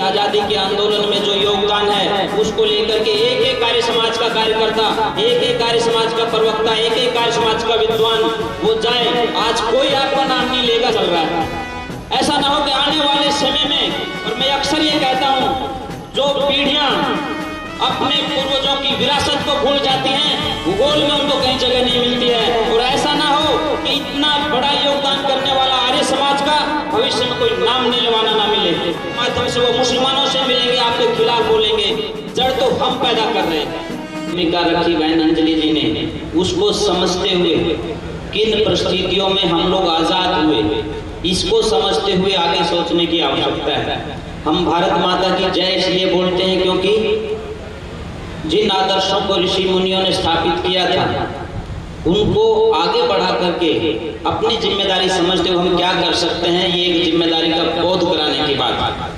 आजादी के आंदोलन में जो योगदान है उसको लेकर के एक एक आर्य समाज का कार्यकर्ता, एक एक आर्य समाज का प्रवक्ता, एक एक आर्य समाज का विद्वान वो जाए। आज कोई आपका नाम नहीं लेगा चल रहा है। ऐसा ना हो कि आने वाले समय में, और मैं अक्सर ये कहता हूँ, जो पीढ़ियां अपने पूर्वजों की विरासत को भूल जाती हैं, भूगोल में उनको कहीं जगह नहीं मिलती है। और ऐसा ना हो कि इतना बड़ा योगदान करने वाला आर्य समाज का भविष्य में कोई नाम निलवाना ना मिले। माध्यम से वो मुसलमानों से मिलेंगे, आपके खिलाफ बोलेंगे। जड़ तो हम पैदा कर रहे हैं। भूमिका रखी बहन अंजलि जी ने, उसको समझते हुए किन परिस्थितियों में हम लोग आजाद हुए, इसको समझते हुए आगे सोचने की आवश्यकता है। हम भारत माता की जय इसलिए बोलते हैं क्योंकि जिन आदर्शों को ऋषि मुनियों ने स्थापित किया था उनको आगे बढ़ा करके अपनी जिम्मेदारी समझते हुए हम क्या कर सकते हैं, ये एक जिम्मेदारी का बोध कराने की बात है।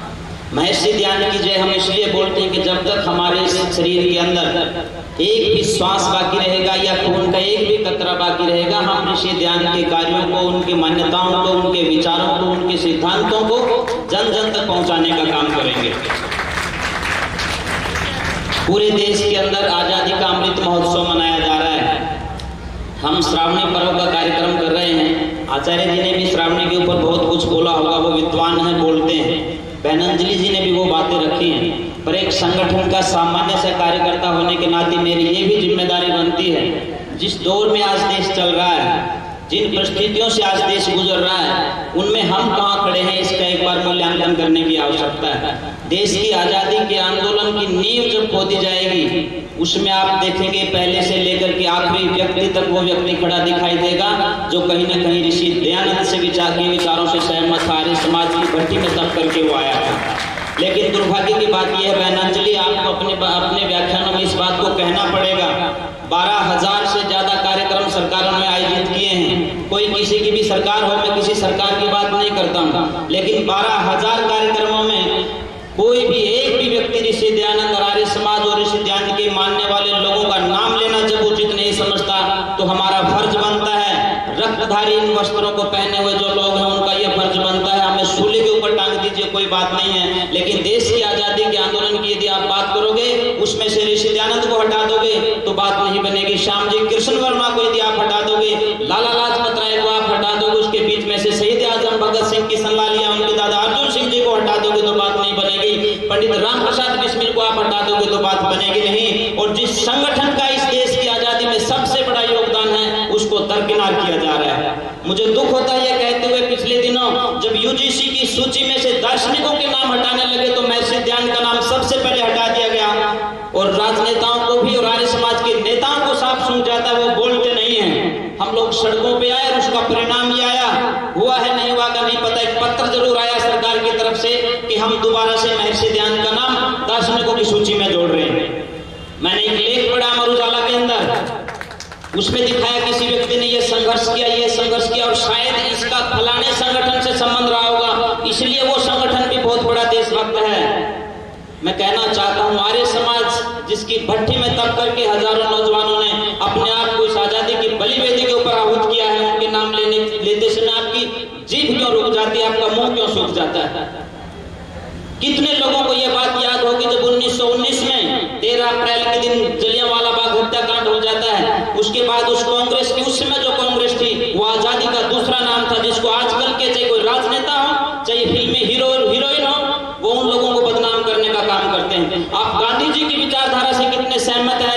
महर्षि ध्यान की जय हम इसलिए बोलते हैं कि जब तक हमारे शरीर के अंदर एक भी श्वास बाकी रहेगा या खून का एक भी कतरा बाकी रहेगा, हम ऋषि ध्यान के कार्यों को, उनकी मान्यताओं को, उनके विचारों को, उनके सिद्धांतों को जन जन तक पहुंचाने का काम करेंगे। पूरे देश के अंदर आजादी का अमृत महोत्सव मनाया जा रहा है। हम श्रावणी पर्व का कार्यक्रम कर रहे हैं। आचार्य जी ने भी श्रावणी के ऊपर बहुत कुछ बोला होगा, वो विद्वान हैं, बोलते हैं। बहन अंजलि जी ने भी वो बातें रखी हैं। पर एक संगठन का सामान्य से कार्यकर्ता होने के नाते मेरी ये भी जिम्मेदारी बनती है, जिस दौर में आज देश चल रहा है, जिन परिस्थितियों से आज देश गुजर रहा है, उनमें हम कहाँ खड़े हैं इसका एक बार मूल्यांकन करने की आवश्यकता है। देश की आजादी के आंदोलन की नींव जब खोदी जाएगी, उसमें आप देखेंगे पहले से लेकर के आखिरी व्यक्ति तक वो व्यक्ति खड़ा दिखाई देगा जो कहीं ना कहीं ऋषि दयानंद से विचारों से सहमत था, आर्य समाज की भट्टी में तप करके वो आया था। लेकिन दुर्भाग्य की बात यह है बहन अंजलि, आपको अपने व्याख्यानों में इस बात को कहना पड़ेगा, 12,000 से ज्यादा कार्यक्रम सरकारों ने आयोजित किए हैं। कोई किसी की भी सरकार हो, मैं किसी सरकार की बात नहीं करता हूँ, लेकिन 12,000 कार्यक्रमों में कोई भी एक भी व्यक्ति ऋषि दयानंद और आर्य समाज और ऋषि दयानंद के मानने वाले लोगों का नाम लेना जब उचित नहीं समझता, तो हमारा फर्ज बनता है, रक्तधारी इन वस्त्रों को पहने हुए जो लोग हैं उनका यह फर्ज बनता है, हमें सूली के ऊपर टांग दीजिए, कोई बात नहीं है। लेकिन देश की आजादी के आंदोलन की यदि आप बात करोगे, उसमें से ऋषि दयानंद को हटा दोगे तो बात नहीं बनेगी। श्याम जी कृष्ण वर्मा को यदि आप हटा दोगे, लाला लाजपत राय को आप हटा दोगे, उसके बीच में से शहीद आजम भगत सिंह की संलालिया उनके दादा अर्जुन सिंह जी को हटा दोगे तो बात नहीं बनेगी। पंडित राम प्रसाद बिस्मिल को आप हटा दोगे तो बात बनेगी नहीं। और जिस संगठन का इस देश की आजादी में सबसे बड़ा योगदान है, उसको दरकिनार किया जा रहा है। मुझे दुख होता है यह कहते हुए, पिछले दिनों जब यूजीसी की सूची में से दार्शनिकों के नाम हटाने लगे तो महर्षि ध्यान का नाम सबसे पहले हटा दिया गया। और राजनेताओं को भी और आर्य समाज के नेताओं को साफ सुन जाता है, वो बोलते नहीं है। हम लोग सड़कों पे आए और उसका परिणाम ये आया, हुआ है नहीं हुआ का नहीं पता, एक पत्र जरूर आया सरकार की तरफ से कि हम दोबारा से महर्षि ध्यान का नाम दार्शनिकों की सूची में जोड़ रहे हैं। मैंने एक लेख पढ़ा अमर उजाला के अंदर, उसमें दिखाया किसी व्यक्ति ने ये संघर्ष किया और शायद इसका फलाने संगठन से संबंध रहा होगा, इसलिए वो संगठन भी बहुत बड़ा देशभक्त है। मैं कहना चाहता हूँ, आर्य समाज जिसकी भट्टी में तप करके हजारों नौजवानों ने अपने आप को इस आजादी की बलि वेदी के ऊपर आहूत किया है, उनके नाम लेते समय आपकी जीभ क्यों रुक जाती है, आपका मुंह क्यों सूख जाता है? कितने लोगों को यह बात याद होगी जब 1919 में 13 अप्रैल के दिन जलियांवाला बाग हत्याकांड हो जाता है, उसके बाद उस कांग्रेस की, उस समय जो कांग्रेस थी, वो आजादी का दूसरा नाम था, जिसको आजकल के चाहे कोई राजनेता हो, चाहे फिल्मी हीरो हीरोइन हो, वो उन लोगों को बदनाम करने का काम करते हैं। आप गांधी जी की विचारधारा से कितने सहमत है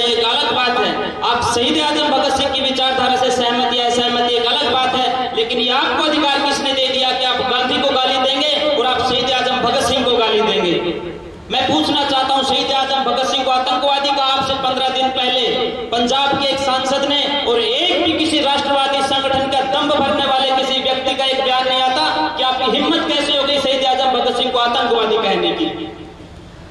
एक अलग बात है। आप शहीद आजम भगत सिंह की विचारधारा से सहमत है एक अलग बात है। लेकिन ये आपको अधिकार किसने दे दिया कि आप गांधी को गाली देंगे और आप शहीद आजम भगत सिंह को गाली देंगे? मैं पूछना चाहता हूं, शहीद आजम भगत सिंह को आतंकवादी कहा आपसे 15 दिन पहले पंजाब के एक सांसद ने, और एक भी किसी राष्ट्रवादी संगठन का दंभ भरने वाले किसी व्यक्ति का एक बयान नहीं आता कि आपकी हिम्मत कैसे हो गई शहीद आजम भगत सिंह को आतंकवादी कहने की।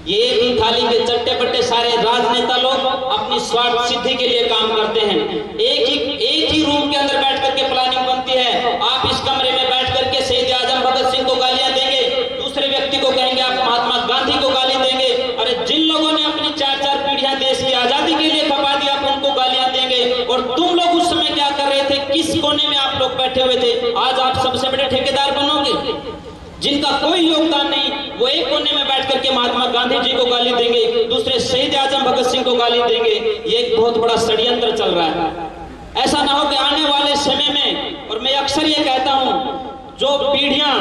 ये एक ही थाली के चट्टे पट्टे सारे राजनेता लोग अपनी स्वार्थ सिद्धि के लिए काम करते हैं। एक ही रूम के अंदर बैठ करके प्लानिंग बनती है। आप इस कमरे में बैठ करके शहीद आजम भगत सिंह को गालियां देंगे, दूसरे व्यक्ति को कहेंगे आप महात्मा गांधी को गाली देंगे। अरे जिन लोगों ने अपनी 4-4 पीढ़ियां देश की आजादी के लिए खपा दी, आप उनको गालियां देंगे। और तुम लोग उस समय क्या कर रहे थे, किस कोने में आप लोग बैठे हुए थे? आज आप सबसे बड़े ठेकेदार बनोगे। जिनका कोई योगदान नहीं, वो एक कोने में महात्मा गांधी जी को गाली देंगे, दूसरे शहीद आजम भगत सिंह को गाली देंगे। ये एक बहुत बड़ा षड्यंत्र चल रहा है। ऐसा ना हो कि आने वाले समय में, और मैं अक्सर ये कहता हूं, जो पीढ़ियां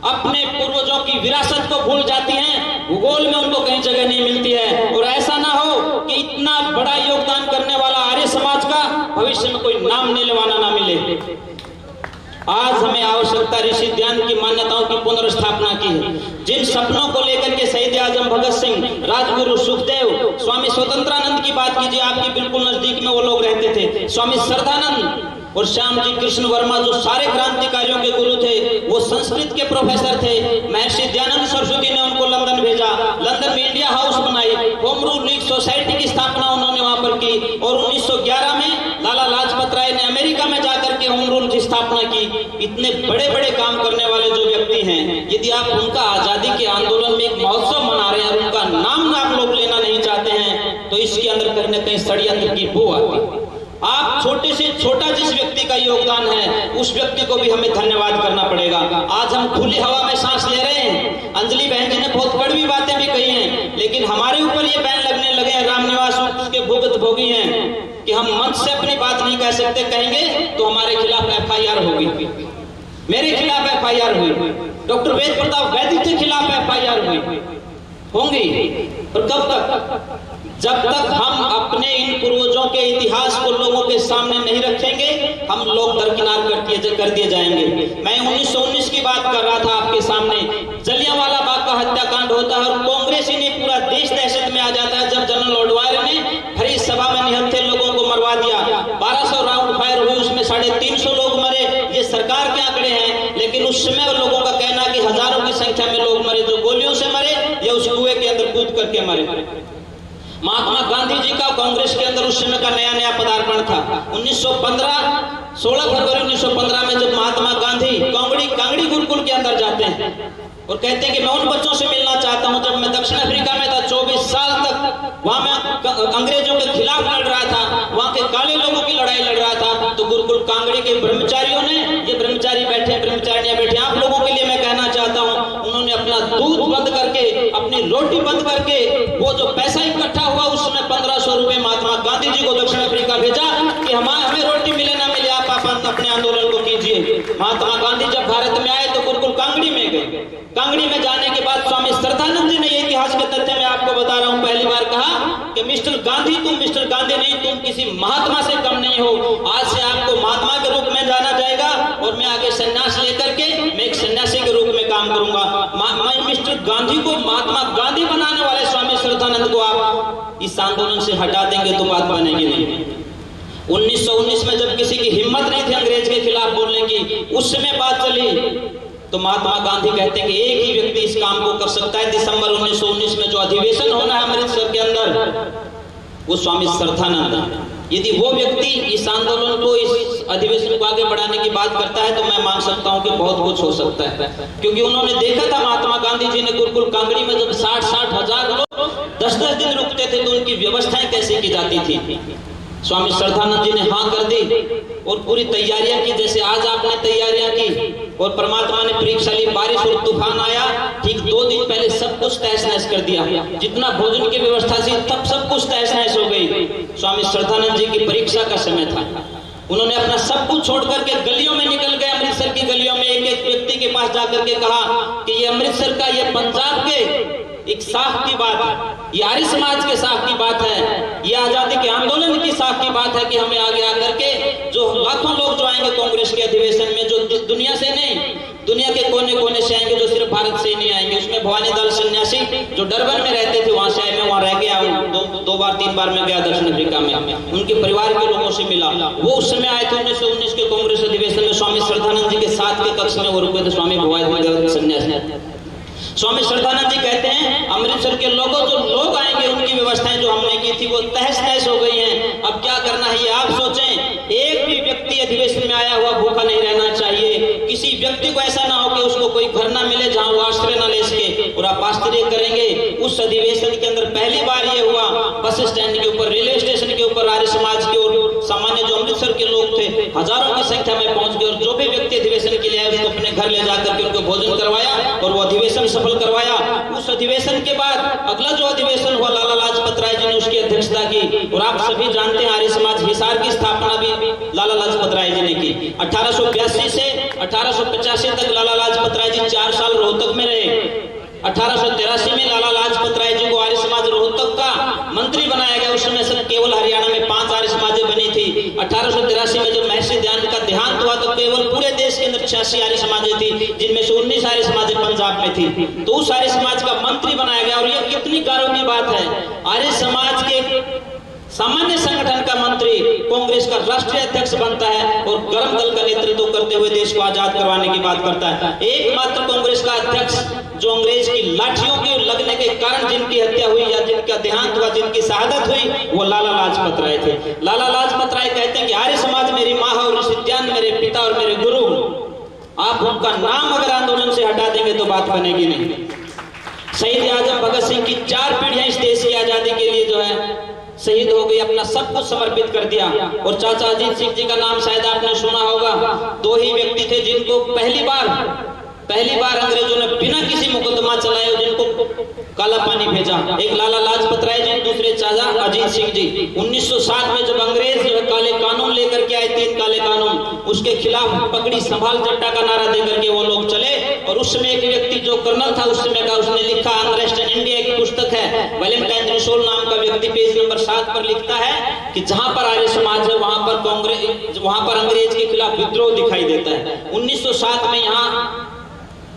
अपने पूर्वजों की विरासत को भूल जाती हैं, भूगोल में उनको कहीं जगह नहीं मिलती है। और ऐसा ना हो कि इतना बड़ा योगदान करने वाला आर्य समाज का भविष्य में कोई नाम लेवाना ना मिले। आज हमें आवश्यकता ऋषि ध्यान की मान्यताओं की पुनर्स्थापना की है। जिन सपनों को लेकर के शहीद आजम भगत सिंह, राजगुरु सुखदेव, स्वामी स्वतंत्रानंद की बात कीजिए, आपकी बिल्कुल नजदीक में वो लोग रहते थे, स्वामी श्रद्धानंद और श्याम जी कृष्ण वर्मा, जो सारे क्रांतिकारियों के गुरु थे, वो संस्कृत के प्रोफेसर थे। महर्षि दयानंद सरस्वती ने उनको लंदन भेजा, लंदन में इंडिया हाउस बनाई, होम रूल लीग सोसाइटी की स्थापना उन्होंने वहां पर की। और 1911 में लाला लाजपत राय ने अमेरिका में जाकर के होम रूल की स्थापना की। इतने बड़े बड़े काम करने वाले जो व्यक्ति हैं, यदि आप उनका आजादी के आंदोलन में एक महोत्सव मना रहे हैं और उनका नाम आप लोग लेना नहीं चाहते हैं, तो इसके अंदर कहीं न कहीं षड्यंत्र की बू आती है। आप छोटे से छोटा जिस व्यक्ति का योगदान है, उस व्यक्ति को भी हमें धन्यवाद करना पड़ेगा। आज हम खुली हवा में सांस ले रहे हैं। अंजलि बहन जी ने बहुत कड़वी बातें भी कही हैं, लेकिन हमारे ऊपर ये बैन लगने लगे हैं, रामनिवास उसके भुगत भोगी हैं, कि हम मंच से अपनी बात नहीं कह सकते, कहेंगे तो हमारे खिलाफ FIR होगी। मेरे खिलाफ FIR हुई, डॉक्टर वेद प्रताप वैदिक के खिलाफ FIR हुई होंगी। और कब तक? जब तक हम अपने इन पूर्वजों के इतिहास को लोगों के सामने नहीं रखेंगे, हम लोग दरकिनार कर दिए जाएंगे। मैं 1919 की बात कर रहा था आपके सामने। जलियांवाला बाग का हत्याकांड होता है और कांग्रेस ही नहीं, पूरा देश दहशत में आ जाता है जब जनरल ऑडवायर ने भरी सभा में निहत्थे लोगों को मरवा दिया। 1200 राउंड फायर हुए, उसमें 350 लोग मरे। ये सरकार के आंकड़े हैं, लेकिन उस समय लोगों का कहना कि हजारों की संख्या में लोग मरे, जो गोलियों से मरे या उस कुएं के अंदर कूद करके मरे। महात्मा गांधी जी का कांग्रेस के अंदर उस समय का नया नया पदार्पण था। 16 फरवरी 1915 में जब महात्मा गांधी कांगड़ी गुरुकुल के अंदर जाते हैं और कहते हैं कि मैं उन बच्चों से मिलना चाहता हूं। जब मैं दक्षिण अफ्रीका में था, 24 साल तक वहां मैं अंग्रेजों के खिलाफ लड़ रहा था, वहां के काले लोगों की लड़ाई लड़ रहा था, तो गुरुकुल कांगड़ी के ब्रह्मचारियों ने, ये ब्रह्मचारी बैठे, ब्रह्मचारियां बैठे, आप लोगों के लिए मैं कहना चाहता हूं, उन्होंने अपना दूध बंद करके, अपनी रोटी बंद करके, वो जो पैसा इकट्ठा हुआ उस समय 1500 रुपए महात्मा गांधी जी को दक्षिण अफ्रीका भेजा कि हमें रोटी मिले ना मिले, आप अपने आंदोलन को कीजिए। महात्मा गांधी जब भारत में आए तो गुरुकुल कांगड़ी में गए। कांगड़ी में जाने के बाद स्वामी श्रद्धानंद जी ने इतिहास के तथ्य में आपको बता रहा हूं, पहली बार कहा कि मिस्टर गांधी, तुम मिस्टर गांधी नहीं, तुम किसी महात्मा से कम नहीं हो। आज से आपको महात्मा के रूप में जाना जाएगा और मैं आगे संन्यास लेकर के मैं एक सन्यासी के रूप में काम करूंगा। मैं मिस्टर गांधी को महात्मा गांधी बनाने वाले स्वामी श्रद्धानंद को आप इस आंदोलन से हटा देंगे तो बात बनेगी नहीं। 1919 में जब किसी की हिम्मत नहीं थी अंग्रेज के खिलाफ बोलने की, उस समय बात चली, तो महात्मा गांधी कहते हैं कि एक ही व्यक्ति इस काम को कर सकता है। दिसंबर 1919 में जो अधिवेशन होना है अमृतसर के अंदर, वो स्वामी श्रद्धानंद। यदि वो व्यक्ति इस आंदोलन को, इस अधिवेशन को आगे बढ़ाने की बात करता है, तो मैं मान सकता हूं कि बहुत कुछ हो सकता है, क्योंकि उन्होंने देखा था महात्मा गांधी जी ने गुरुकुल कांगड़ी में जब 60-60 हजार लोग 10-10 दिन रुकते थे, तो उनकी व्यवस्थाएं कैसे की जाती थी। स्वामी श्रद्धानंद जी ने हाँ कर दी और पूरी तैयारियां की, जैसे आज आपने तैयारियां की, और परमात्मा ने परीक्षा ली। बारिश और तूफान आया, ठीक 2 दिन पहले सब कुछ तहस नहस कर दिया। जितना भोजन की व्यवस्था थी तब सब कुछ तहस नहस हो गई। स्वामी श्रद्धानंद जी की परीक्षा का समय था। उन्होंने अपना सब कुछ छोड़ करके गलियों में निकल गए। अमृतसर की गलियों में एक एक व्यक्ति के पास जाकर के कहा कि ये अमृतसर का, ये पंजाब के एक साख की बात, ये आर्य समाज के साख की बात है, ये आजादी के आंदोलन की साख की बात है कि हमें आगे आकर के जो लाखों लोग जो आएंगे कांग्रेस के अधिवेशन में, जो दुनिया से नहीं, दुनिया के कोने कोने से आएंगे, जो सिर्फ भारत से ही नहीं आएंगे। उसमें भवानी दल सन्यासी जो डरबन में रहते थे, वहां से आए, मैं वहां रह गया हूँ, 2 बार 3 बार मैं गया दक्षिण अफ्रीका में, उनके परिवार के लोगों से मिला। वो उस समय आए थे 1919 के कांग्रेस अधिवेशन में। स्वामी श्रद्धानंद जी के साथ के कक्ष में वो रुके थे स्वामी भवानी दल सन्यासी। स्वामी श्रद्धानंद जी कहते हैं अमृतसर के लोगों, जो लोग आएंगे उनकी व्यवस्थाएं जो हमने की थी वो तहस नहस हो गई हैं। अब क्या करना है ये आप सोचें। एक भी व्यक्ति अधिवेशन में आया हुआ भूखा नहीं रहना चाहिए। किसी व्यक्ति को ऐसा ना हो कि उसको कोई घर ना मिले जहां वो आश्रय ना ले सके। और आप आश्चर्य करेंगे, उस अधिवेशन के अंदर पहली बार ये हुआ, बस स्टैंड के ऊपर, रेलवे स्टेशन के ऊपर आर्य समाज की और सामान्य जो अमृतसर के लोग थे हजारों की संख्या में पहुंच गए और जो भी व्यक्ति अधिवेशन के लिए आए उसको अपने घर ले जाकर के उनको भोजन करवाया और वो अधिवेशन सफल करवाया। उस अधिवेशन के बाद अगला जो अधिवेशन हुआ लाला लाजपत राय जी ने उसकी अध्यक्षता की और आप सभी जानते हैं आर्य समाज हिसार की स्थापना भी लाला लाजपत राय जी ने की। 1882 से 1885 तक लाला लाजपत राय जी 4 साल रोहतक में रहे। 1883 में लाला लाजपत राय जी को आर्य समाज रोहतक का मंत्री बनाया गया। उस समय सब केवल हरियाणा में 5 आर्य समाजें बनी थी। 1883 में जब महर्षि दयानंद का देहांत हुआ तो केवल पूरे देश के अंदर 86 आर्य समाजें थी, जिनमें से 19 आर्य समाजें पंजाब में थी। तो उस आर्य समाज का मंत्री बनाया गया और यह कितनी गौरव की बात है, आर्य समाज के सामान्य संगठन का मंत्री कांग्रेस का राष्ट्रीय अध्यक्ष बनता है और गर्म दल का नेतृत्व करते हुए देश को आजाद करवाने की बात करता है। एकमात्र कांग्रेस का अध्यक्ष जो अंग्रेज की लाठियों के लगने के कारण जिनकी हत्या हुई या जिनका देहांत हुआ, जिनकी शहादत हुई, वो लाला लाजपत राय थे। लाला लाजपत राय कहते हैं कि आर्य समाज मेरी माँ है और ऋषि दयानंद मेरे पिता और मेरे गुरु। आप उनका नाम अगर आंदोलन से हटा देंगे तो बात बनेगी नहीं। शहीद आजम भगत सिंह की 4 पीढ़ियां इस देश की आजादी के लिए जो है शहीद हो गई, अपना सब कुछ समर्पित कर दिया। और चाचा अजीत सिंह जी का नाम शायद आपने सुना होगा। 2 ही व्यक्ति थे जिनको पहली बार अंग्रेजों ने बिना किसी मुकदमा चलाए जिनको काला पानी भेजा। एक लाला लाजपत राय जी, दूसरे चाचा अजीत सिंह जी। 1907 में जब अंग्रेज काले कानून लेकर के आए, 3 काले कानून, उसके खिलाफ पकड़ी संभाल जट्टा का नारा देकर के वो लोग चले। और उस समय एक व्यक्ति जो कर्नल था उस समय का, उसने लिखा अनरेस्ट इन इंडिया, एक पुस्तक है, वैलेंटाइन रिसोल नाम का व्यक्ति पेज नंबर 7 पर लिखता है कि जहां पर आर्य समाज है वहां पर अंग्रेज के खिलाफ विद्रोह दिखाई देता है। 1907 में यहाँ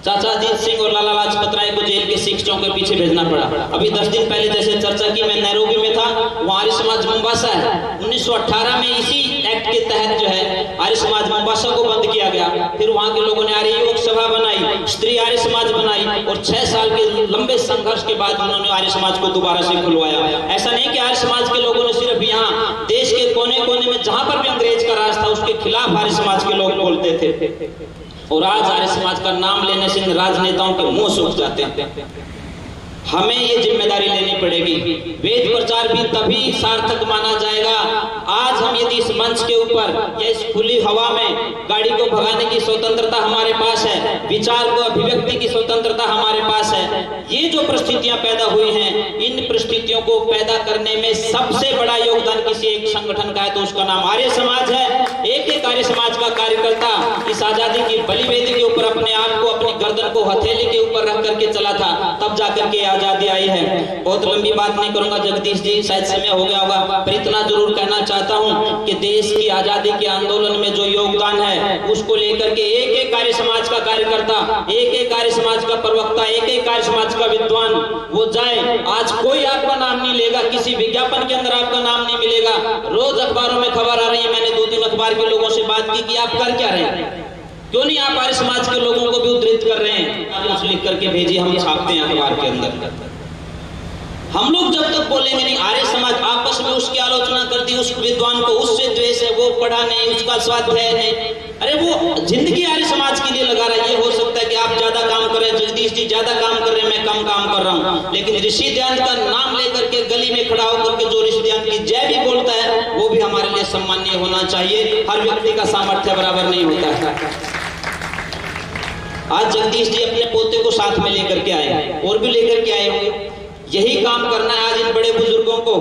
चाचा अजीत सिंह और लाला लाजपत राय को जेल के शिक्षकों के पीछे भेजना पड़ा। अभी 10 दिन पहले जैसे चर्चा की, मैं नैरोबी में था, वहाँ आर्य समाज मोम्बासा है। 1918 में इसी एक्ट के तहत जो है आर्य समाज मोम्बासा को बंद किया गया। फिर वहाँ के लोगों ने आर्य योग सभा बनाई, स्त्री आर्य समाज बनाई और 6 साल के लंबे संघर्ष के बाद उन्होंने आर्य समाज को दोबारा से खुलवाया। ऐसा नहीं कि आर्य समाज के लोगों ने सिर्फ यहाँ देश के कोने कोने में जहां पर भी अंग्रेज का राज था उसके खिलाफ आर्य समाज के लोग बोलते थे। और आज आर्य समाज का नाम लेने से इन राजनेताओं के मुंह सूख जाते हैं। हमें ये जिम्मेदारी लेनी पड़ेगी। वेद प्रचार भी तभी सार्थक माना जाएगा आज हम यदि इस मंच के ऊपर या इस खुली हवा में, गाड़ी को भगाने की स्वतंत्रता हमारे पास है, विचार को अभिव्यक्ति की स्वतंत्रता हमारे पास है। ये जो परिस्थितियां पैदा हुई हैं, इन परिस्थितियों को पैदा करने में सबसे बड़ा योगदान किसी एक संगठन का है तो उसका नाम आर्य समाज है। एक आर्य समाज का कार्यकर्ता इस आजादी की बलिवेदी के ऊपर अपने आप को, अपनी गर्दन को हथेली के ऊपर रख करके चला था, तब जाकर के आजादी आई है। बहुत लंबी बात नहीं करूंगा जगदीश जी, शायद समय हो गया होगा, पर इतना जरूर कहना चाहता हूं कि देश की आजादी के आंदोलन में जो योगदान है उसको लेकर के एक आर्य समाज का कार्यकर्ता, एक आर्य समाज का प्रवक्ता, एक आर्य समाज का विद्वान वो जाए। आज कोई आपका नाम नहीं लेगा, किसी विज्ञापन के अंदर आपका नाम नहीं मिलेगा। रोज अखबारों में खबर आ रही है, मैंने 2-3 अखबार के लोगों से बात की कि आप कर क्या रहे हैं, क्यों नहीं आप आर्य समाज के लोगों को भी उद्धृत कर रहे हैं, आप लिख करके भेजिए, हम छापते हैं अखबार के अंदर। हम लोग जब तक बोलेंगे नहीं, आर्य समाज आपस में उसकी आलोचना करती, उस विद्वान को उससे द्वेष है, वो पढ़ा नहीं, उसका स्वाध्याय नहीं, अरे वो जिंदगी आर्य समाज के लिए लगा रहा है। ये हो सकता है कि आप ज्यादा काम कर रहे हैं, जगदीश जी ज्यादा काम कर रहे हैं, मैं कम काम कर रहा हूँ, लेकिन ऋषि दयानंद का नाम लेकर के गली में खड़ा होकर के जो ऋषि दयानंद की जय भी बोलता है वो भी हमारे लिए सम्माननीय होना चाहिए। हर व्यक्ति का सामर्थ्य बराबर नहीं होता है। आज जगदीश जी अपने पोते को साथ में लेकर के आए और भी लेकर के आए होंगे। यही काम करना है आज इन बड़े बुजुर्गों को,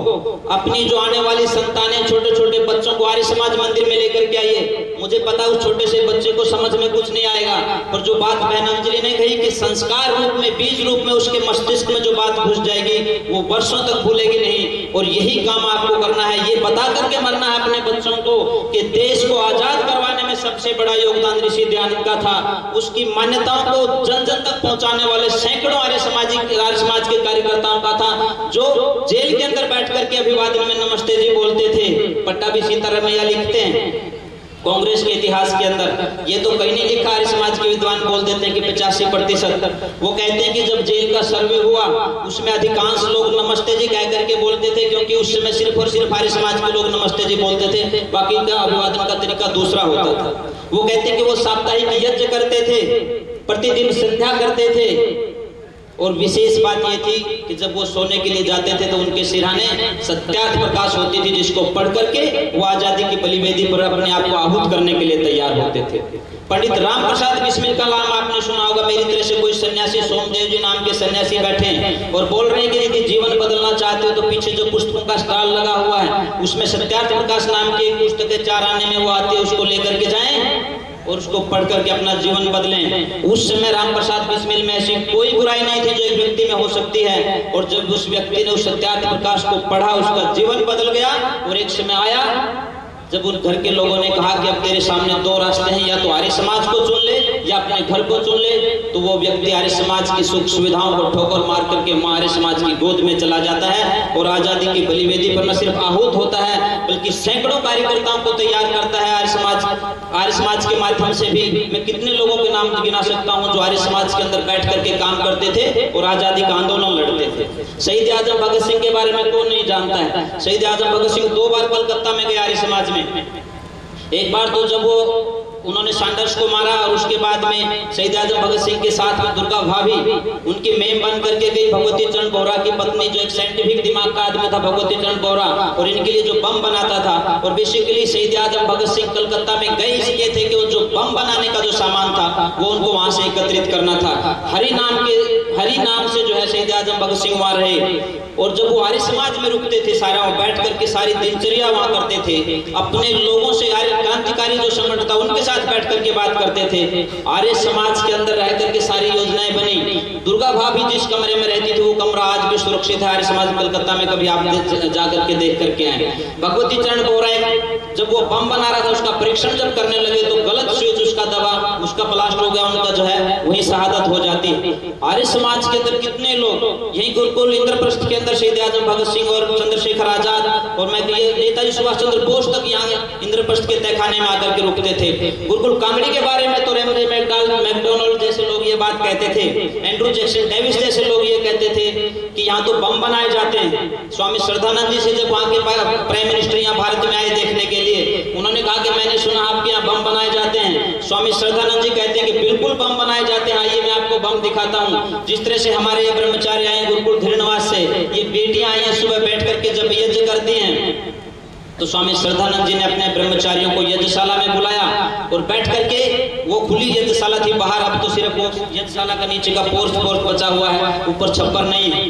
अपनी जो आने वाली संतानें, छोटे छोटे बच्चों को आर्य समाज मंदिर में लेकर के आइए। मुझे पता उस छोटे से बच्चे को समझ में कुछ नहीं आएगा, पर जो बात बहन अंजलि ने कही कि संस्कार रूप में, बीज रूप में उसके मस्तिष्क में जो बात घुस जाएगी वो वर्षों तक भूलेगी नहीं। और यही काम आपको करना है, ये बता करके मरना है अपने बच्चों को कि देश को आजाद करवाने में सबसे बड़ा योगदान ऋषि दयानंद का था। उसकी मान्यताओं को जन जन तक पहुंचाने वाले सैकड़ों आर्य समाज के कार्यकर्ताओं का था, जो जेल के अंदर बैठ करके अभिवादन में नमस्ते जी बोलते थे। पट्टाभी सीतारामैया लिखते हैं कांग्रेस के इतिहास के अंदर, ये तो कहीं नहीं लिखा, आर्य समाज के विद्वान बोल देते हैं कि 85%। वो कहते हैं कि जब जेल का सर्वे हुआ उसमें अधिकांश लोग नमस्ते जी कह करके बोलते थे, क्योंकि उस समय सिर्फ और सिर्फ आर्य समाज के लोग नमस्ते जी बोलते थे, बाकी का अभिवादन का तरीका दूसरा होता था। वो कहते हैं कि वो साप्ताहिक यज्ञ करते थे, प्रतिदिन संध्या करते थे, और विशेष बात ये थी कि जब वो सोने के लिए जाते थे तो उनके सिरहाने सत्यार्थ प्रकाश होती थी, जिसको पढ़ करके वो आजादी की बलिवेदी पर अपने आप को आहूत करने के लिए तैयार होते थे। पंडित राम प्रसाद बिस्मिल का नाम आपने सुना होगा। मेरी तरह से कोई सन्यासी, सोमदेव जी नाम के सन्यासी बैठे हैं और बोल रहे हैं कि यदि जीवन बदलना चाहते हो तो पीछे जो पुस्तकों का स्टॉल लगा हुआ है उसमें सत्यार्थ प्रकाश नाम की एक पुस्तक है, 4 आने में वो आती है, उसको लेकर के जाएं और उसको पढ़ करके अपना जीवन बदलें। उस समय राम प्रसाद बिस्मिल में ऐसी कोई बुराई नहीं थी जो एक व्यक्ति में हो सकती है, और जब उस व्यक्ति ने उस सत्यार्थ प्रकाश को पढ़ा उसका जीवन बदल गया। और एक समय आया जब उन घर के लोगों ने कहा कि अब तेरे सामने 2 रास्ते हैं, या तो आर्य समाज को चुन ले या अपने घर को चुन ले, तो वो व्यक्ति आर्य समाज की सुख सुविधाओं को ठोकर मार करके आर्य समाज की गोद में चला जाता है और आजादी की बलिवेदी पर न सिर्फ आहूत होता है बल्कि सैकड़ों कार्यकर्ताओं को तैयार करता है। आर्य समाज के माध्यम से भी मैं कितने लोगों के नाम गिना सकता हूं जो आर्य समाज के अंदर बैठ करके काम करते थे और आजादी का आंदोलन लड़ते थे। शहीद आजम भगत सिंह के बारे में कौन नहीं जानता है। शहीद आजम भगत सिंह 2 बार कलकत्ता में गए आर्य समाज में। एक बार तो जब वो उन्होंने सैंडर्स को मारा और उसके बाद में शहीद आजम भगत सिंह के साथ में दुर्गा भाभी उनकी मेम बन करके गई भगवती चरण बोहरा की पत्नी, जो एक साइंटिफिक दिमाग का आदमी था, भगवती चरण बोहरा, और इनके लिए जो बम बनाता था। और बेसिकली शहीद आजम भगत सिंह कलकत्ता में गए इसलिए थे कि वो जो बम बनाने का जो सामान था वो उनको वहां से एकत्रित करना था। हरि नाम से जो है शहीद आजम भगत सिंह वहां रहे। और जब वो आर्य समाज में रुकते थे, सारा बैठ करके सारी दिनचर्या वहां करते थे, अपने लोगों से आर्य क्रांतिकारी जो संगठन था उनके साथ बैठ करके बात करते थे। आर्य समाज के अंदर रह करके सारी योजनाएं बनी। दुर्गा भाभी जिस कमरे में रहती थी वो कमरा आज भी सुरक्षित है। आर्य समाज कलकत्ता में कभी आप जाकर के देख करके आए। भगवती चरण बोहरा जब वो बम बना रहा था उसका परीक्षण जब करने लगे तो गलत स्विच उसका दबा, उसका ब्लास्ट हो गया, उनका जो है वही शहादत हो जाती। आर्य समाज के अंदर कितने लोग यही गुरुकुल इंद्रप्रस्थ के अंदर शहीद आजम भगत सिंह और चंद्रशेखर आजाद और मैं नेताजी सुभाष चंद्र बोस तक यहाँ इंद्रप्रस्थ के तहखाने में आकर के रुकते थे। गुरुकुल कांगड़ी के बारे में तो रेमजे मैकडोनल्ड जैसे लोग ये बात कहते थे, एंड्रू जैक्सन डेविस जैसे लोग ये कहते थे कि यहाँ तो बम बनाए जाते हैं। स्वामी श्रद्धानंद जी से जब वहाँ के प्राइम मिनिस्टर यहाँ भारत में आए देखने के लिए, उन्होंने कहा कि मैंने सुना आपके यहाँ बम बनाए जाते हैं। स्वामी श्रद्धानंद जी कहते हैं कि बिल्कुल बम बनाए जाते हैं, आइए मैं आपको बम दिखाता हूँ। जिस तरह से हमारे ये ब्रह्मचारी आए गुरुकुल धीरनिवास से, ये बेटियां आई हैं सुबह बैठ करके जब यज्ञ करती हैं तो स्वामी श्रद्धानंद जी ने अपने ब्रह्मचारियों को यज्ञशाला में बुलाया और बैठ करके, वो खुली यज्ञशाला थी बाहर, अब तो सिर्फ वो यज्ञशाला का नीचे का पोर्च बचा हुआ है, ऊपर छप्पर नहीं है।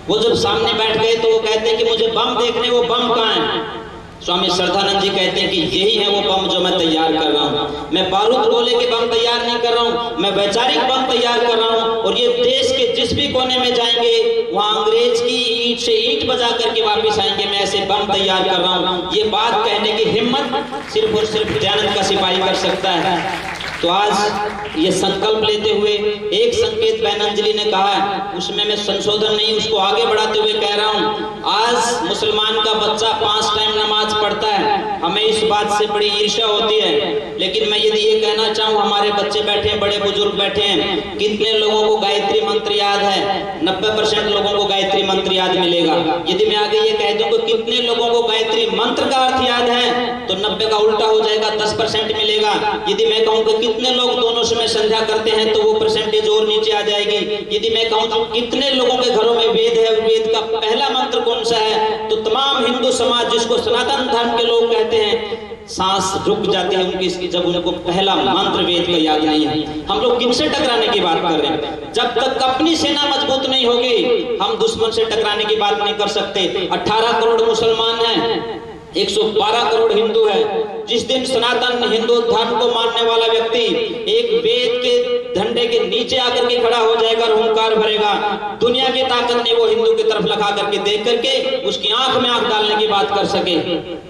वो जब सामने बैठ गए तो वो कहते हैं कि मुझे बम देखने, वो बम कहाँ है? स्वामी श्रद्धानंद जी कहते हैं कि यही है वो बम जो मैं तैयार कर रहा हूँ। मैं बारूद गोले के बम तैयार नहीं कर रहा हूँ, मैं वैचारिक बम तैयार कर रहा हूँ। और ये देश के जिस भी कोने में जाएंगे वहाँ अंग्रेज की ईंट से ईंट बजा करके वापस आएंगे, मैं ऐसे बम तैयार कर रहा हूँ। ये बात कहने की हिम्मत सिर्फ और सिर्फ दयानंद का सिपाही कर सकता है। तो आज ये संकल्प लेते हुए एक संकेत बहनंजलि ने कहा है, उसमें मैं संशोधन नहीं उसको आगे बढ़ाते हुए कह रहा हूँ। आज मुसलमान का बच्चा 5 टाइम नमाज पढ़ता है, हमें इस बात से बड़ी ईर्ष्या होती है। लेकिन मैं यदि ये कहना चाहूँ, हमारे बच्चे बैठे हैं, बड़े बुजुर्ग बैठे हैं, कितने लोगों को गायत्री मंत्र याद है? 90% लोगों को गायत्री मंत्र याद मिलेगा। यदि मैं आगे ये कह दूं कि कितने लोगों को गायत्री मंत्र का अर्थ याद है तो 90 का उल्टा हो जाएगा, 10% मिलेगा। यदि मैं कहूँ कि कितने लोग दोनों समय संध्या करते हैं तो वो परसेंटेज और नीचे आ जाएगी। यदि मैं कहूँ तो कितने लोगों के घरों में वेद है, वेद का पहला मंत्र कौन सा है, तो तमाम हिंदू समाज जिसको सनातन धर्म के लोग कहते हैं, सांस रुक जाती है उनकी जब उनको पहला मंत्र वेद का याद नहीं है। हम लोग किनसे टकराने की बात कर रहे हैं? जब तक अपनी सेना मजबूत नहीं होगी हम दुश्मन से टकराने की बात नहीं कर सकते। 18 करोड़ मुसलमान हैं, 112 करोड़ हिंदू है। जिस दिन सनातन हिंदू धर्म को मानने वाला व्यक्ति एक वेद के झंडे के नीचे आकर के खड़ा हो जाएगा और हुंकार भरेगा, दुनिया की ताकत ने वो हिंदू की तरफ लगा करके देख करके उसकी आंख में आंख डालने की बात कर सके।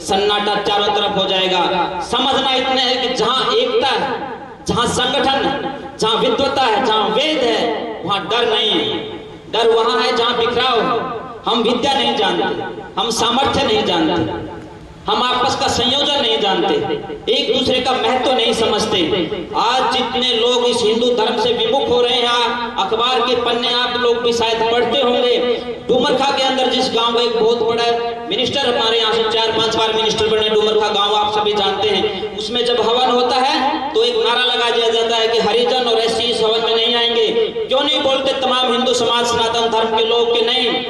सन्नाटा चारों तरफ हो जाएगा। समझना इतना है कि जहां एकता है, जहां संगठन है, जहां विद्वता है, जहां वेद है, वहां डर नहीं है। डर वहां है जहां बिखराव है। हम विद्या नहीं जानते, हम सामर्थ्य नहीं जानते, हम आपस का संयोजन नहीं जानते, एक दूसरे का महत्व नहीं समझते। आज जितने लोग इस हिंदू धर्म से विमुख हो रहे हैं, अखबार के पन्ने आप लोग भी शायद पढ़ते होंगे। डुमरखा के अंदर जिस गांव का एक बहुत बड़ा मिनिस्टर हमारे यहाँ से 4-5 बार मिनिस्टर बने, डुमरखा गांव आप सभी जानते हैं। उसमें जब हवन होता है तो एक नारा लगा दिया जाता है कि हरिजन और एससी इस हवन में नहीं आएंगे। क्यों नहीं बोलते तमाम हिंदू समाज, सनातन धर्म के लोग कि नहीं,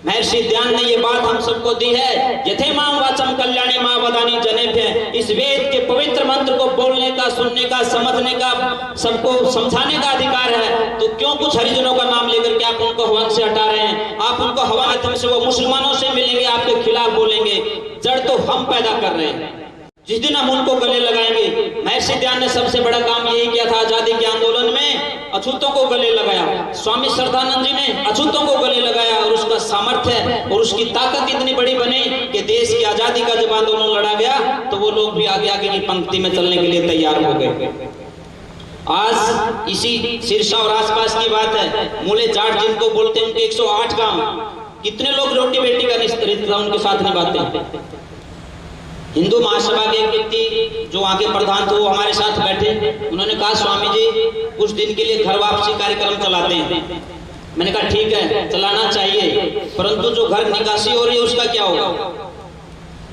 महर्षि ध्यान ने ये बात हम सबको दी है, यथे मां वाचम कल्याणी मां वदानी जनेभ्य। इस वेद के पवित्र मंत्र को बोलने का, सुनने का, समझने का, सबको समझाने का अधिकार है। तो क्यों कुछ हरिजनों का नाम लेकर के आप उनको हवन से हटा रहे हैं? आप उनको हवन माध्यम से वो मुसलमानों से मिलेंगे, आपके खिलाफ बोलेंगे। जड़ तो हम पैदा कर रहे हैं। जिस दिन हम उनको गले लगाएंगे, महर्षि ध्यान ने सबसे बड़ा काम यही किया था आजादी के आंदोलन में, अछूतों को गले लगाया। स्वामी श्रद्धानंद जी ने अछूतों को गले लगाया और उसका सामर्थ्य और उसकी ताकत इतनी बड़ी बनी कि देश की आजादी का जब आंदोलन लड़ा गया तो वो लोग भी आगे आगे की पंक्ति में चलने के लिए तैयार हो गए। आज इसी सिरसा और आसपास की बात है, मूले जाट जिनको बोलते हैं, उनके 108 गांव, कितने लोग रोटी बेटी का रिश्ता उनके साथ निभाते हैं। हिंदू महासभा के एक व्यक्ति जो आगे प्रधान थे वो हमारे साथ बैठे, उन्होंने कहा स्वामी जी कुछ दिन के लिए घर वापसी कार्यक्रम चलाते हैं। मैंने कहा ठीक है चलाना चाहिए, परंतु जो घर निकासी हो रही है उसका क्या होगा?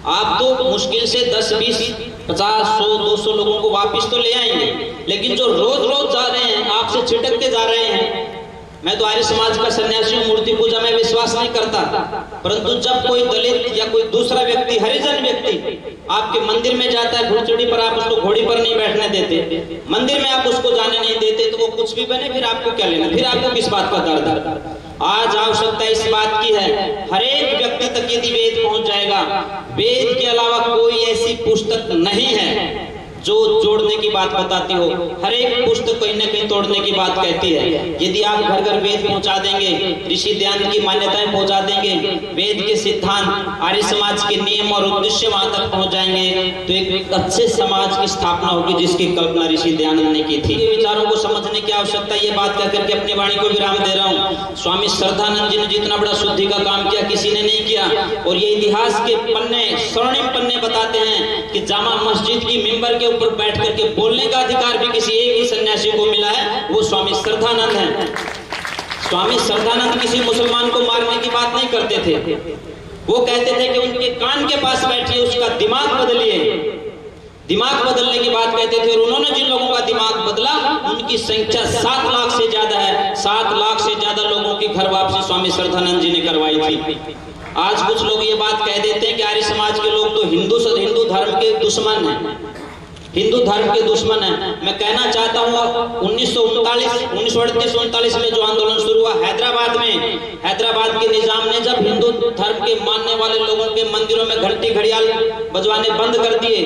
आप तो मुश्किल से 10, 20, 50, 100, 200 लोगों को वापस तो ले आएंगे, लेकिन जो रोज रोज जा रहे हैं, आपसे छिटकते जा रहे हैं। मैं तो आर्य समाज का सन्यासी हूं, मूर्ति पूजा में विश्वास नहीं करता, परंतु जब कोई दलित या कोई दूसरा व्यक्ति, हरिजन व्यक्ति आपके मंदिर में जाता है घुड़चड़ी पर, आप उसको घोड़ी पर नहीं बैठने देते, मंदिर में आप उसको जाने नहीं देते, तो वो कुछ भी बने, फिर आपको क्या लेना? फिर आपको किस बात का दर्द है? आज आवश्यकता इस बात की है, हर एक व्यक्ति तक यदि वेद पहुंच जाएगा, वेद के अलावा कोई ऐसी पुस्तक नहीं है जो जोड़ने की बात बताती हो। हर एक पुस्तक कहीं न कहीं तोड़ने की बात कहती है। यदि आप घर घर वेद पहुंचा देंगे, ऋषि ध्यान की मान्यताएं पहुंचा देंगे, वेद के सिद्धांत, आर्य समाज के नियम और उद्देश्य वहां तक पहुंच जाएंगे, तो एक अच्छे समाज की स्थापना होगी जिसकी कल्पना ऋषि दयानंद ने की थी। विचारों को समझने की आवश्यकता, ये बात कह करके अपनी वाणी को विराम दे रहा हूँ। स्वामी श्रद्धानंद जी ने जितना बड़ा शुद्धि का काम किया किसी ने नहीं किया, और ये इतिहास के पन्ने, स्वर्णिम पन्ने बताते हैं कि जामा मस्जिद की मिंबर के ऊपर बैठ करके बोलने का अधिकार भी किसी एक ही सन्यासी को मिला है, वो स्वामी श्रद्धानंद हैं। स्वामी श्रद्धानंद किसी मुसलमान को मारने की बात नहीं करते थे, वो कहते थे कि उनके कान के पास बैठिए, उसका दिमाग बदलिए। दिमाग बदलने की बात कहते थे, और उन्होंने जिन लोगों का दिमाग बदला उनकी संख्या 7 लाख से ज्यादा है। 7 लाख से ज्यादा लोगों की घर वापसी स्वामी श्रद्धानंद जी ने करवाई थी। आज कुछ लोग ये बात कह देते हैं कि आर्य समाज के लोग तो हिंदू धर्म के दुश्मन हैं, हिंदू धर्म के दुश्मन है। मैं कहना चाहता हूँ 1938-39 में जो आंदोलन शुरू हुआ हैदराबाद में, हैदराबाद के निजाम ने जब हिंदू धर्म के मानने वाले लोगों के मंदिरों में घंटी घड़ियाल बजवाने बंद कर दिए,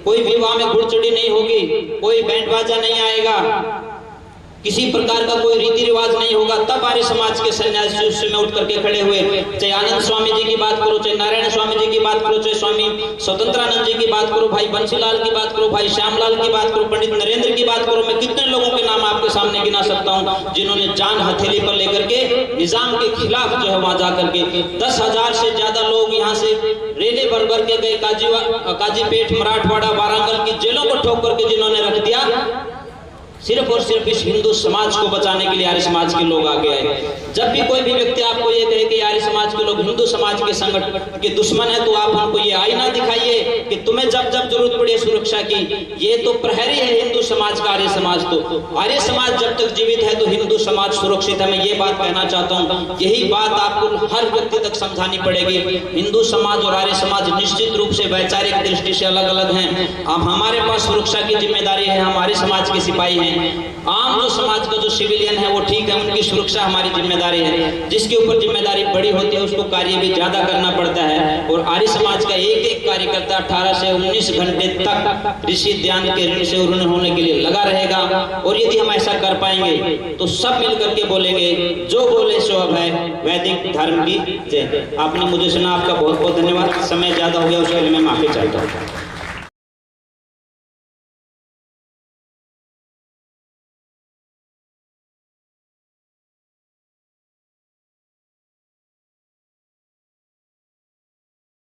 कोई विवाह में घुड़चड़ी नहीं होगी, कोई बैंड बाजा नहीं आएगा, किसी प्रकार का कोई रीति रिवाज नहीं होगा, तब आर्य समाज के सन्यासी उस समय उठ करके खड़े हुए। चाहे आनंद स्वामी जी की बात करो, चाहे नारायण स्वामी जी की बात करो, चाहे स्वामी स्वतंत्रानंद जी की बात करो, भाई बंसीलाल की बात करो, भाई श्यामलाल की बात करो, पंडित नरेंद्र की बात करो, मैं कितने लोगों के नाम आपके सामने गिना सकता हूँ जिन्होंने जान हथेली पर लेकर के निजाम के खिलाफ जो है वहां जाकर के 10,000 से ज्यादा लोग यहाँ से रेले भर भर के गए, काजीपेट, मराठवाड़ा, वारंगल की जेलों को ठोक करके जिन्होंने रख दिया, सिर्फ और सिर्फ इस हिंदू समाज को बचाने के लिए आर्य समाज के लोग आगे आए। जब भी कोई भी व्यक्ति आपको ये कहे कि आर्य समाज के लोग हिंदू समाज के संगठन के दुश्मन है, तो आप उनको ये आईना दिखाइए कि तुम्हें जब जब जरूरत पड़े सुरक्षा की, ये तो प्रहरी है हिंदू समाज का आर्य समाज। तो आर्य समाज जब तक जीवित है तो हिंदू समाज सुरक्षित है। मैं ये बात कहना चाहता हूँ, यही बात आपको हर व्यक्ति तक समझानी पड़ेगी। हिंदू समाज और आर्य समाज निश्चित रूप से वैचारिक दृष्टि से अलग अलग हैं। अब हमारे पास सुरक्षा की जिम्मेदारी है, हमारे समाज के सिपाही हैं। आम जो समाज का जो सिविलियन है वो ठीक है, उनकी सुरक्षा हमारी जिम्मेदारी है। जिसके ऊपर जिम्मेदारी बड़ी होती है उसको कार्य भी ज्यादा करना पड़ता है। और आर्य समाज का एक एक कार्यकर्ता 18 से 19 घंटे तक ऋषि ध्यान के ऋण से ऋण होने के लिए लगा रहेगा। और यदि हम ऐसा कर पाएंगे तो सब मिलकर के बोलेंगे, जो बोले सो अब है, वैदिक धर्म की जय। आपने मुझे सुना, आपका बहुत बहुत धन्यवाद। समय ज्यादा हो गया उसके लिए मैं माफी चाहता हूँ।